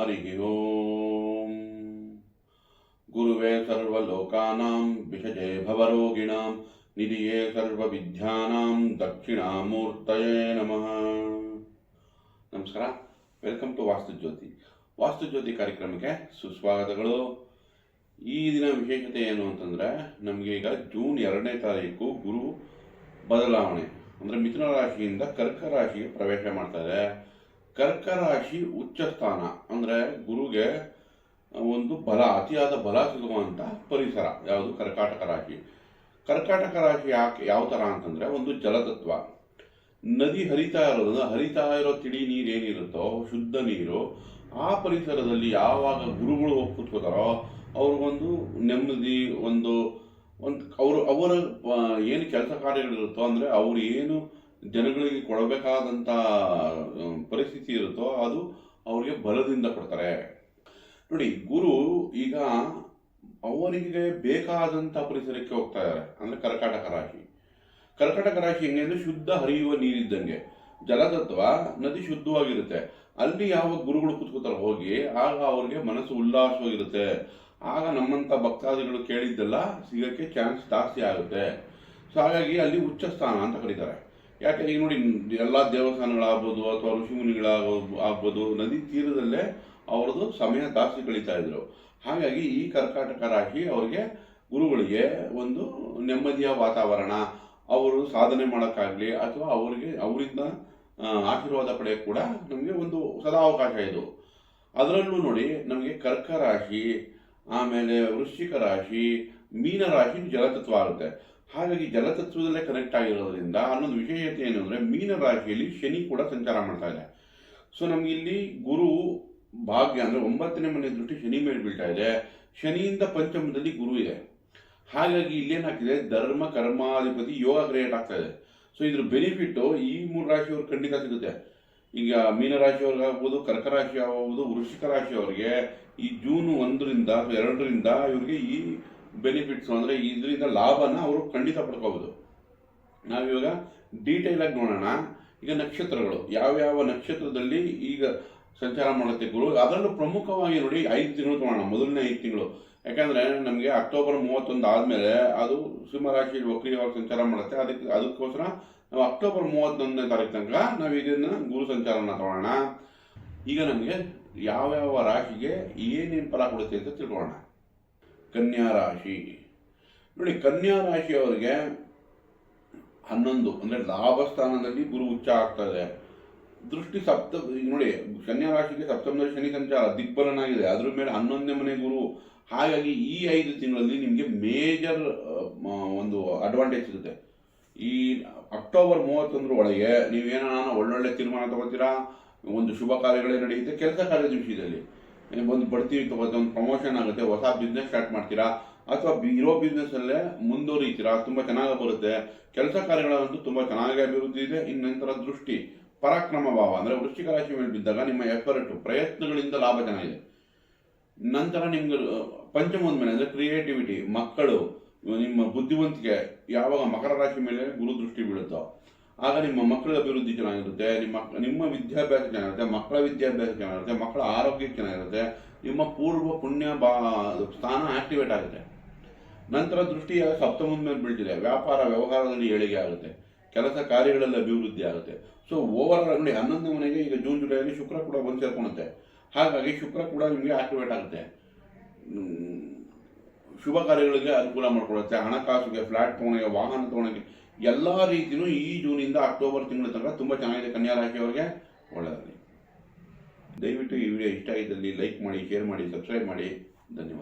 ಹರಿ ಓಂ. ಗುರುವೇ ಸರ್ವಲೋಕಾನಾಂ ವಿಷಜೇ ಭವರೋಗಿಣಾಂ ನಿಧಿಯೇ ಸರ್ವವಿದ್ಯಾನಾಂ ದಕ್ಷಿಣಾಮೂರ್ತಯೇ ನಮಃ. ನಮಸ್ಕಾರ, ವೆಲ್ಕಮ್ ಟು ವಾಸ್ತುಜ್ಯೋತಿ ಕಾರ್ಯಕ್ರಮಕ್ಕೆ ಸುಸ್ವಾಗತಗಳು. ಈ ದಿನ ವಿಶೇಷತೆ ಏನು ಅಂತಂದರೆ, ನಮಗೆ ಈಗ ಜೂನ್ 2ನೇ ತಾರೀಕು ಗುರು ಬದಲಾವಣೆ ಅಂದರೆ ಮಿಥುನ ರಾಶಿಯಿಂದ ಕರ್ಕ ರಾಶಿಗೆ ಪ್ರವೇಶ ಮಾಡ್ತಾರೆ. ಕರ್ಕ ರಾಶಿ ಉಚ್ಚ ಸ್ಥಾನ ಅಂದರೆ ಗುರುಗೆ ಒಂದು ಅತಿಯಾದ ಬಲ ಸಿಗುವಂಥ ಪರಿಸರ ಯಾವುದು? ಕರ್ಕಾಟಕ ರಾಶಿ. ಕರ್ಕಾಟಕ ರಾಶಿ ಯಾವ ಥರ ಅಂತಂದರೆ, ಒಂದು ಜಲತತ್ವ. ನದಿ ಹರಿತಾ ಇರೋ ತಿಳಿ ನೀರು ಏನಿರುತ್ತೋ, ಶುದ್ಧ ನೀರು, ಆ ಪರಿಸರದಲ್ಲಿ ಯಾವಾಗ ಗುರುಗಳು ಹೋಗಿ ಕೂತ್ಕೋತಾರೋ ಅವ್ರಿಗೊಂದು ನೆಮ್ಮದಿ, ಅವರ ಏನು ಕೆಲಸ ಕಾರ್ಯಗಳಿರುತ್ತೋ, ಅಂದರೆ ಅವ್ರು ಏನು ಜನಗಳಿಗೆ ಕೊಡಬೇಕಾದಂಥ ಪರಿಸ್ಥಿತಿ ಇರುತ್ತೋ ಅದು ಅವರಿಗೆ ಬಲದಿಂದ ಕೊಡ್ತಾರೆ. ನೋಡಿ, ಗುರು ಈಗ ಅವರಿಗೆ ಬೇಕಾದಂಥ ಪರಿಸರಕ್ಕೆ ಹೋಗ್ತಾ ಇದ್ದಾರೆ. ಅಂದರೆ ಕರ್ಕಾಟಕ ರಾಶಿ ಹೆಂಗೆ ಅಂದರೆ, ಶುದ್ಧ ಹರಿಯುವ ನೀರಿದ್ದಂಗೆ. ಜಲತತ್ವ, ನದಿ ಶುದ್ಧವಾಗಿರುತ್ತೆ. ಅಲ್ಲಿ ಯಾವ ಗುರುಗಳು ಕೂತ್ಕೋತಾರೆ ಹೋಗಿ, ಆಗ ಅವ್ರಿಗೆ ಮನಸ್ಸು ಉಲ್ಲಾಸವಾಗಿರುತ್ತೆ. ಆಗ ನಮ್ಮಂಥ ಭಕ್ತಾದಿಗಳು ಕೇಳಿದ್ದೆಲ್ಲ ಸಿಗೋಕ್ಕೆ ಚಾನ್ಸ್ ಜಾಸ್ತಿ ಆಗುತ್ತೆ. ಸೊ ಹಾಗಾಗಿ ಅಲ್ಲಿ ಉಚ್ಚ ಸ್ಥಾನ ಅಂತ ಕರೀತಾರೆ. ಯಾಕೆ, ಈಗ ನೋಡಿ, ಎಲ್ಲ ದೇವಸ್ಥಾನಗಳಾಗ್ಬೋದು ಅಥವಾ ಋಷಿಮುನಿಗಳಾಗ್ಬೋದು ನದಿ ತೀರದಲ್ಲೇ ಅವ್ರದ್ದು ಸಮಯ ಜಾಸ್ತಿ ಕಳೀತಾ ಇದ್ರು. ಹಾಗಾಗಿ ಈ ಕರ್ಕಾಟಕ ರಾಶಿ ಅವರಿಗೆ, ಗುರುಗಳಿಗೆ ಒಂದು ನೆಮ್ಮದಿಯ ವಾತಾವರಣ, ಅವರು ಸಾಧನೆ ಮಾಡೋಕ್ಕಾಗಲಿ ಅಥವಾ ಅವರಿಂದ ಆಶೀರ್ವಾದ ಪಡೆಯೋಕ್ಕೆ ಕೂಡ ನಮಗೆ ಒಂದು ಸದಾ ಅವಕಾಶ ಇದು. ಅದರಲ್ಲೂ ನೋಡಿ, ನಮಗೆ ಕರ್ಕ ರಾಶಿ, ಆಮೇಲೆ ವೃಶ್ಚಿಕ ರಾಶಿ, ಮೀನ ರಾಶಿ ಜಲತತ್ವ ಆಗುತ್ತೆ. ಹಾಗಾಗಿ ಜಲತತ್ವದಲ್ಲೇ ಕನೆಕ್ಟ್ ಆಗಿರೋದ್ರಿಂದ ಅನ್ನೊಂದು ವಿಶೇಷತೆ ಏನು ಅಂದರೆ, ಮೀನ ರಾಶಿಯಲ್ಲಿ ಶನಿ ಕೂಡ ಸಂಚಾರ ಮಾಡ್ತಾ ಇದೆ. ಸೊ ನಮ್ಗೆ ಇಲ್ಲಿ ಗುರು ಭಾಗ್ಯ ಅಂದರೆ 9ನೇ ಮನೆ ದೃಷ್ಟಿ ಶನಿ ಮೇಲೆ ಬೀಳ್ತಾ ಇದೆ. ಶನಿಯಿಂದ ಪಂಚಮದಲ್ಲಿ ಗುರು ಇದೆ. ಹಾಗಾಗಿ ಇಲ್ಲೇನಾಗ್ತಿದೆ, ಧರ್ಮ ಕರ್ಮಾಧಿಪತಿ ಯೋಗ ಕ್ರಿಯೇಟ್ ಆಗ್ತಾ ಇದೆ. ಸೊ ಇದ್ರ ಬೆನಿಫಿಟ್ಟು ಈ 3 ರಾಶಿಯವ್ರಿಗೆ ಖಂಡಿತ ಸಿಗುತ್ತೆ. ಈಗ ಮೀನರಾಶಿಯವ್ರಿಗಾಗ್ಬೋದು, ಕರ್ಕ ರಾಶಿ ಆಗ್ಬೋದು, ವೃಶ್ಚಿಕ ರಾಶಿಯವರಿಗೆ ಈ ಜೂನ್ 1ರಿಂದ ಅಥವಾ 2ರಿಂದ ಇವರಿಗೆ ಈ ಬೆನಿಫಿಟ್ಸ್ ಅಂದರೆ ಇದರಿಂದ ಲಾಭನ ಅವರು ಖಂಡಿತ ಪಡ್ಕೋಬೋದು. ನಾವಿವಾಗ ಡೀಟೇಲ್ ಆಗಿ ನೋಡೋಣ. ಈಗ ನಕ್ಷತ್ರಗಳು, ಯಾವ್ಯಾವ ನಕ್ಷತ್ರದಲ್ಲಿ ಈಗ ಸಂಚಾರ ಮಾಡುತ್ತೆ ಗುರು, ಅದರಲ್ಲೂ ಪ್ರಮುಖವಾಗಿ ನೋಡಿ 5 ತಿಂಗಳು ತಗೋಣ. ಮೊದಲನೇ 5 ತಿಂಗಳು, ಯಾಕಂದರೆ ನಮಗೆ ಅಕ್ಟೋಬರ್ 31 ಆದಮೇಲೆ ಅದು ಸಿಂಹರಾಶಿ ವಕ್ರೀಯವಾಗಿ ಸಂಚಾರ ಮಾಡುತ್ತೆ. ಅದಕ್ಕೋಸ್ಕರ ನಾವು ಅಕ್ಟೋಬರ್ 31ನೇ ತಾರೀಕು ತನಕ ನಾವು ಇದನ್ನು ಗುರು ಸಂಚಾರನ ತಗೋಣ. ಈಗ ನಮಗೆ ಯಾವ್ಯಾವ ರಾಶಿಗೆ ಏನೇನು ಫಲ ಕೊಡುತ್ತೆ ಅಂತ ತಿಳ್ಕೊಳ್ಳೋಣ. ಕನ್ಯಾ ರಾಶಿ ನೋಡಿ, ಕನ್ಯಾ ರಾಶಿಯವರಿಗೆ 11 ಅಂದರೆ ಲಾಭಸ್ಥಾನದಲ್ಲಿ ಗುರು ಉಚ್ಚ ಆಗ್ತದೆ. ದೃಷ್ಟಿ ನೋಡಿ, ಕನ್ಯಾ ರಾಶಿಗೆ ಸಪ್ತಮದಲ್ಲಿ ಶನಿ ಸಂಚಾರ ದಿಗ್ಬಲನಾಗಿದೆ. ಅದ್ರ ಮೇಲೆ 11ನೇ ಮನೆ ಗುರು. ಹಾಗಾಗಿ ಈ 5 ತಿಂಗಳಲ್ಲಿ ನಿಮಗೆ ಮೇಜರ್ ಒಂದು ಅಡ್ವಾಂಟೇಜ್ ಸಿಗುತ್ತೆ. ಈ ಅಕ್ಟೋಬರ್ 31 ಒಳಗೆ ನೀವೇನೋ ಒಳ್ಳೊಳ್ಳೆ ತೀರ್ಮಾನ ತಗೋತೀರಾ, ಒಂದು ಶುಭ ಕಾರ್ಯಗಳೇ ನಡೆಯುತ್ತೆ. ಕೆಲಸ ಕಾರ್ಯದ ವಿಷಯದಲ್ಲಿ ಒಂದು ಬಡ್ತಿ ತಗೋತೀರ, ಒಂದು ಪ್ರಮೋಷನ್ ಆಗುತ್ತೆ, ಹೊಸ ಬಿಸ್ನೆಸ್ ಸ್ಟಾರ್ಟ್ ಮಾಡ್ತೀರಾ ಅಥವಾ ಇರೋ ಬಿಸ್ನೆಸ್ಸಲ್ಲೇ ಮುಂದುವರಿತೀರಾ, ತುಂಬ ಚೆನ್ನಾಗಿ ಬರುತ್ತೆ. ಕೆಲಸ ಕಾರ್ಯಗಳಂತೂ ತುಂಬ ಚೆನ್ನಾಗಿ ಅಭಿವೃದ್ಧಿ ಇದೆ. ಇನ್ನು ನಂತರ ದೃಷ್ಟಿ ಪರಾಕ್ರಮ ಭಾವ ಅಂದರೆ ವೃಶ್ಚಿಕ ರಾಶಿ ಮೇಲೆ ಬಿದ್ದಾಗ ನಿಮ್ಮ ಎಫರ್ಟ್ ಪ್ರಯತ್ನಗಳಿಂದ ಲಾಭ ಚೆನ್ನಾಗಿದೆ. ನಂತರ ನಿಮ್ಗೆ ಪಂಚಮದ ಮೇಲೆ ಅಂದರೆ ಕ್ರಿಯೇಟಿವಿಟಿ, ಮಕ್ಕಳು, ನಿಮ್ಮ ಬುದ್ಧಿವಂತಿಕೆ, ಯಾವಾಗ ಮಕರ ರಾಶಿ ಮೇಲೆ ಗುರು ದೃಷ್ಟಿ ಬೀಳುತ್ತೋ ಆಗ ನಿಮ್ಮ ಮಕ್ಕಳ ಅಭಿವೃದ್ಧಿ ಚೆನ್ನಾಗಿರುತ್ತೆ. ನಿಮ್ಮ ವಿದ್ಯಾಭ್ಯಾಸ ಚೆನ್ನಾಗಿರುತ್ತೆ, ಮಕ್ಕಳ ವಿದ್ಯಾಭ್ಯಾಸ ಚೆನ್ನಾಗಿರುತ್ತೆ, ಮಕ್ಕಳ ಆರೋಗ್ಯ ಚೆನ್ನಾಗಿರುತ್ತೆ, ನಿಮ್ಮ ಪೂರ್ವ ಪುಣ್ಯ ಸ್ಥಾನ ಆಕ್ಟಿವೇಟ್ ಆಗುತ್ತೆ. ನಂತರ ದೃಷ್ಟಿಯ ಸಪ್ತಮದ ಮೇಲೆ ಬೀಳ್ತಿದೆ, ವ್ಯಾಪಾರ ವ್ಯವಹಾರದಲ್ಲಿ ಏಳಿಗೆ ಆಗುತ್ತೆ, ಕೆಲಸ ಕಾರ್ಯಗಳಲ್ಲಿ ಅಭಿವೃದ್ಧಿ ಆಗುತ್ತೆ. ಸೊ ಓವರ್ ಆಲ್ ನೋಡಿ, 11ನೇ ಮನೆಗೆ ಈಗ ಜೂನ್ ಜುಲೈಯಲ್ಲಿ ಶುಕ್ರ ಕೂಡ ಬಂದು ಸೇರ್ಕೊಳುತ್ತೆ. ಹಾಗಾಗಿ ಶುಕ್ರ ಕೂಡ ನಿಮಗೆ ಆಕ್ಟಿವೇಟ್ ಆಗುತ್ತೆ, ಶುಭ ಕಾರ್ಯಗಳಿಗೆ ಅನುಕೂಲ ಮಾಡಿಕೊಡುತ್ತೆ. ಹಣಕಾಸಿಗೆ, ಫ್ಲಾಟ್ ತೊಗೊಳಕ್ಕೆ, ವಾಹನ ತೊಗೊಳಕ್ಕೆ, ಎಲ್ಲ ರೀತಿಯೂ ಈ ಜೂನಿಂದ ಅಕ್ಟೋಬರ್ ತಿಂಗಳ ತನಕ ತುಂಬ ಚೆನ್ನಾಗಿದೆ. ಕನ್ಯಾ ರಾಶಿಯವರಿಗೆ ಒಳ್ಳೆಯದಾಗಲಿ. ದಯವಿಟ್ಟು ಈ ವಿಡಿಯೋ ಇಷ್ಟ ಆಗಿದ್ದಲ್ಲಿ ಲೈಕ್ ಮಾಡಿ, ಶೇರ್ ಮಾಡಿ, ಸಬ್ಸ್ಕ್ರೈಬ್ ಮಾಡಿ. ಧನ್ಯವಾದ.